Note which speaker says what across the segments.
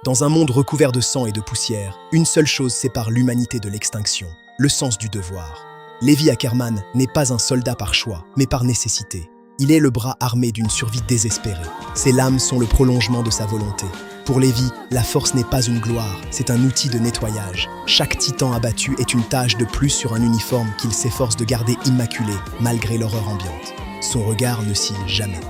Speaker 1: Dans un monde recouvert de sang et de poussière, une seule chose sépare l'humanité de l'extinction, le sens du devoir. Levi Ackerman n'est pas un soldat par choix, mais par nécessité. Il est le bras armé d'une survie désespérée. Ses lames sont le prolongement de sa volonté. Pour Levi, la force n'est pas une gloire, c'est un outil de nettoyage. Chaque titan abattu est une tache de plus sur un uniforme qu'il s'efforce de garder immaculé, malgré l'horreur ambiante. Son regard ne cille jamais.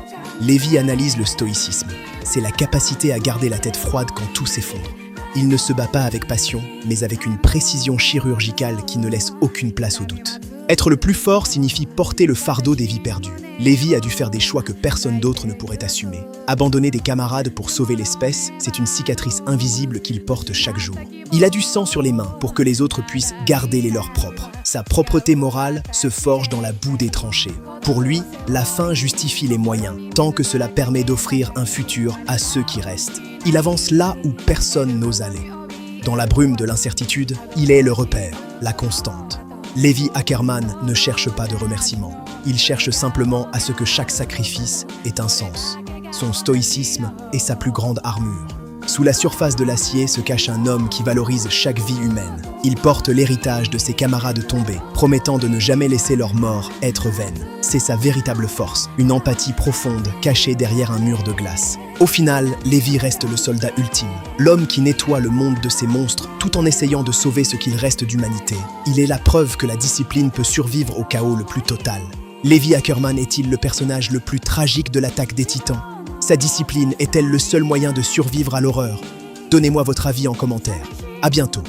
Speaker 1: Levi analyse le stoïcisme. C'est la capacité à garder la tête froide quand tout s'effondre. Il ne se bat pas avec passion, mais avec une précision chirurgicale qui ne laisse aucune place au doute. Être le plus fort signifie porter le fardeau des vies perdues. Levi a dû faire des choix que personne d'autre ne pourrait assumer. Abandonner des camarades pour sauver l'espèce, c'est une cicatrice invisible qu'il porte chaque jour. Il a du sang sur les mains pour que les autres puissent garder les leurs propres. Sa propreté morale se forge dans la boue des tranchées. Pour lui, la fin justifie les moyens, tant que cela permet d'offrir un futur à ceux qui restent. Il avance là où personne n'ose aller. Dans la brume de l'incertitude, il est le repère, la constante. Levi Ackerman ne cherche pas de remerciements. Il cherche simplement à ce que chaque sacrifice ait un sens. Son stoïcisme est sa plus grande armure. Sous la surface de l'acier se cache un homme qui valorise chaque vie humaine. Il porte l'héritage de ses camarades tombés, promettant de ne jamais laisser leur mort être vaine. C'est sa véritable force, une empathie profonde cachée derrière un mur de glace. Au final, Levi reste le soldat ultime, l'homme qui nettoie le monde de ses monstres tout en essayant de sauver ce qu'il reste d'humanité. Il est la preuve que la discipline peut survivre au chaos le plus total. Levi Ackerman est-il le personnage le plus tragique de l'attaque des Titans? Sa discipline est-elle le seul moyen de survivre à l'horreur? Donnez-moi votre avis en commentaire. À bientôt.